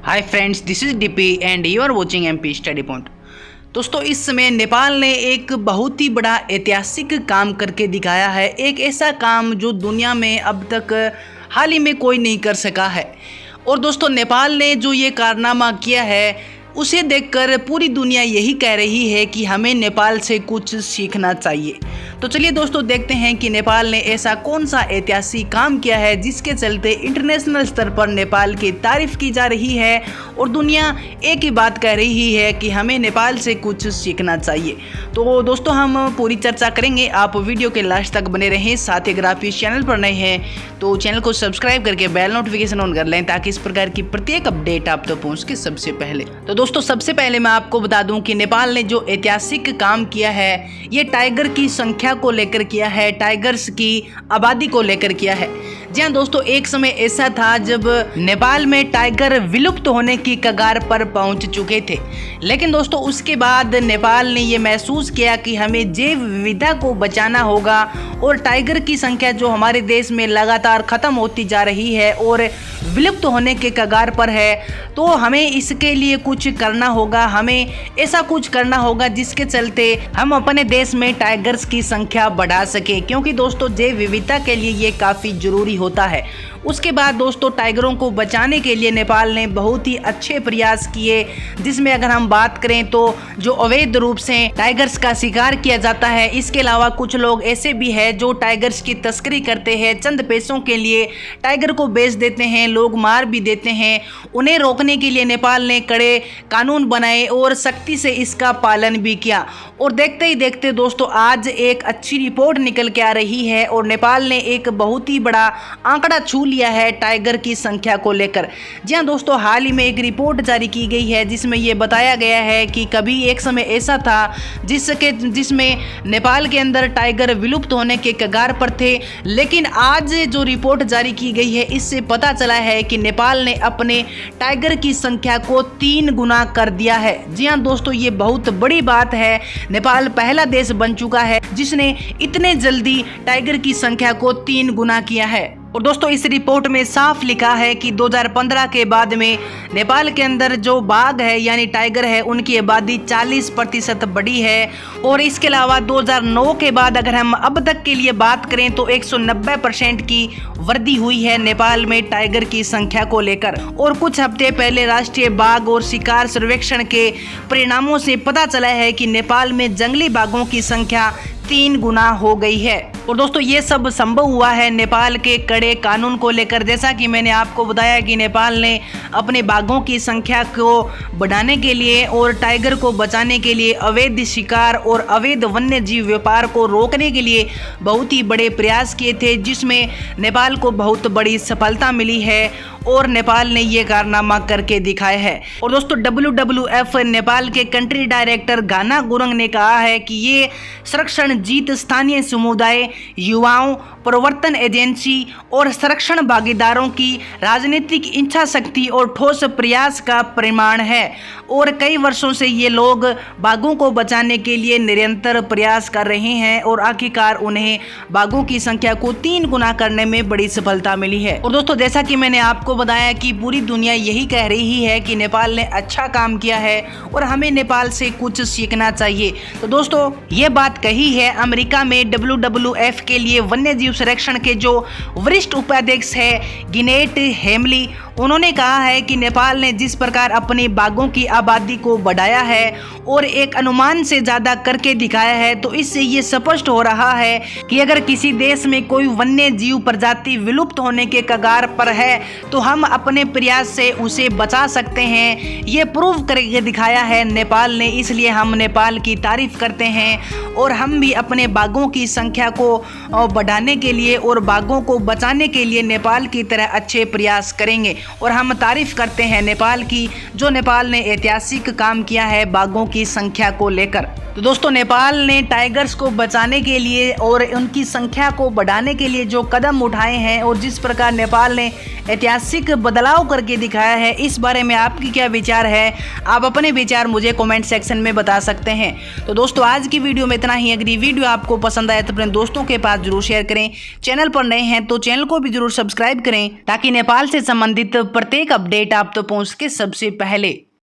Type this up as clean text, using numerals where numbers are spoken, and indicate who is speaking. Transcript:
Speaker 1: Hi friends, this is DP and you are watching MP study point. दोस्तों, इस समय नेपाल ने एक बहुत ही बड़ा ऐतिहासिक काम करके दिखाया है। एक ऐसा काम जो दुनिया में अब तक हाल ही में कोई नहीं कर सका है। और दोस्तों, नेपाल ने जो ये कारनामा किया है उसे देखकर पूरी दुनिया यही कह रही है कि हमें नेपाल से कुछ सीखना चाहिए। तो चलिए दोस्तों, देखते हैं कि नेपाल ने ऐसा कौन सा ऐतिहासिक काम किया है जिसके चलते इंटरनेशनल स्तर पर नेपाल की तारीफ की जा रही है और दुनिया एक ही बात कह रही है कि हमें नेपाल से कुछ सीखना चाहिए। तो दोस्तों, हम पूरी चर्चा करेंगे। आप वीडियो के लास्ट तक बने रहें। साथ ही अगर आप इस चैनल पर नए हैं तो चैनल को सब्सक्राइब करके बेल नोटिफिकेशन ऑन कर लें ताकि इस प्रकार की प्रत्येक अपडेट आप तक पहुँच के सबसे पहले। तो दोस्तों, सबसे पहले मैं आपको बता दूं कि नेपाल ने जो ऐतिहासिक काम किया है ये टाइगर की संख्या को लेकर किया है, टाइगर्स की आबादी को लेकर किया है। जी हाँ दोस्तों, एक समय ऐसा था जब नेपाल में टाइगर विलुप्त होने की कगार पर पहुंच चुके थे। लेकिन दोस्तों, उसके बाद नेपाल ने ये महसूस किया कि हमें जैव विविधता को बचाना होगा और टाइगर की संख्या जो हमारे देश में लगातार खत्म होती जा रही है और विलुप्त होने के कगार पर है, तो हमें इसके लिए कुछ करना होगा। हमें ऐसा कुछ करना होगा जिसके चलते हम अपने देश में टाइगर्स की संख्या बढ़ा सके, क्योंकि दोस्तों जैव विविधता के लिए ये काफ़ी ज़रूरी होता है। उसके बाद दोस्तों, टाइगरों को बचाने के लिए नेपाल ने बहुत ही अच्छे प्रयास किए, जिसमें अगर हम बात करें तो जो अवैध रूप से टाइगर्स का शिकार किया जाता है, इसके अलावा कुछ लोग ऐसे भी हैं जो टाइगर्स की तस्करी करते हैं, चंद पैसों के लिए टाइगर को बेच देते हैं, लोग मार भी देते हैं। उन्हें रोकने के लिए नेपाल ने कड़े कानून बनाए और सख्ती से इसका पालन भी किया। और देखते ही देखते दोस्तों, आज एक अच्छी रिपोर्ट निकल के आ रही है और नेपाल ने एक बहुत ही बड़ा आंकड़ा छू लिया है टाइगर की संख्या को लेकर। जी हाँ दोस्तों, हाल ही में एक रिपोर्ट जारी की गई है जिसमें यह बताया गया है कि कभी एक समय ऐसा था जिसमें नेपाल के अंदर टाइगर विलुप्त होने के कगार पर थे। लेकिन आज जो रिपोर्ट जारी की गई है इससे पता चला है कि नेपाल ने अपने टाइगर की संख्या को 3 गुना कर दिया है। जी हाँ दोस्तों, ये बहुत बड़ी बात है। नेपाल पहला देश बन चुका है जिसने इतने जल्दी टाइगर की संख्या को 3 गुना किया है। और दोस्तों, इस रिपोर्ट में साफ लिखा है कि 2015 के बाद में नेपाल के अंदर जो बाघ है यानी टाइगर है उनकी आबादी 40% बढ़ी है। और इसके अलावा 2009 के बाद अगर हम अब तक के लिए बात करें तो 190% की वृद्धि हुई है नेपाल में टाइगर की संख्या को लेकर। और कुछ हफ्ते पहले राष्ट्रीय बाघ और शिकार सर्वेक्षण के परिणामों से पता चला है कि नेपाल में जंगली बाघों की संख्या 3 गुना हो गई है। और दोस्तों, ये सब संभव हुआ है नेपाल के कड़े कानून को लेकर। जैसा कि मैंने आपको बताया कि नेपाल ने अपने बाघों की संख्या को बढ़ाने के लिए और टाइगर को बचाने के लिए अवैध शिकार और अवैध वन्य जीव व्यापार को रोकने के लिए बहुत ही बड़े प्रयास किए थे, जिसमें नेपाल को बहुत बड़ी सफलता मिली है और नेपाल ने ये कारनामा करके दिखाया है। और दोस्तों, WWF नेपाल के कंट्री डायरेक्टर गाना गुरुङ ने कहा है कि ये संरक्षण जीत स्थानीय समुदाय, युवाओं, प्रवर्तन एजेंसी और संरक्षण भागीदारों की राजनीतिक इच्छा शक्ति और ठोस प्रयास का परिमाण है। और कई वर्षों से ये लोग बाघों को बचाने के लिए निरंतर प्रयास कर रहे हैं और आखिरकार उन्हें बाघों की संख्या को 3 गुना करने में बड़ी सफलता मिली है। और दोस्तों, जैसा कि मैंने आपको बताया कि पूरी दुनिया यही कह रही है कि नेपाल ने अच्छा काम किया है और हमें नेपाल से कुछ सीखना चाहिए। तो दोस्तों, ये बात कही है अमेरिका में WWF के लिए वन्य जीव संरक्षण के जो वरिष्ठ उपाध्यक्ष है गिनेट हेमली। उन्होंने कहा है कि नेपाल ने जिस प्रकार अपने बाघों की आबादी को बढ़ाया है और एक अनुमान से ज़्यादा करके दिखाया है, तो इससे ये स्पष्ट हो रहा है कि अगर किसी देश में कोई वन्य जीव प्रजाति विलुप्त होने के कगार पर है तो हम अपने प्रयास से उसे बचा सकते हैं। ये प्रूव करके दिखाया है नेपाल ने, इसलिए हम नेपाल की तारीफ करते हैं और हम भी अपने बाघों की संख्या को बढ़ाने के लिए और बाघों को बचाने के लिए नेपाल की तरह अच्छे प्रयास करेंगे। और हम तारीफ करते हैं नेपाल की, जो नेपाल ने ऐतिहासिक काम किया है बाघों की संख्या को लेकर। तो दोस्तों, नेपाल ने टाइगर्स को बचाने के लिए और उनकी संख्या को बढ़ाने के लिए जो कदम उठाए हैं और जिस प्रकार नेपाल ने ऐतिहासिक बदलाव करके दिखाया है, इस बारे में आपकी क्या विचार है? आप अपने विचार मुझे कमेंट सेक्शन में बता सकते हैं। तो दोस्तों, आज की वीडियो में इतना ही। अगर ये वीडियो आपको पसंद आए तो अपने दोस्तों के पास जरूर शेयर करें। चैनल पर नए हैं तो चैनल को भी जरूर सब्सक्राइब करें ताकि नेपाल से संबंधित प्रत्येक अपडेट आप तो पहुँच के सबसे पहले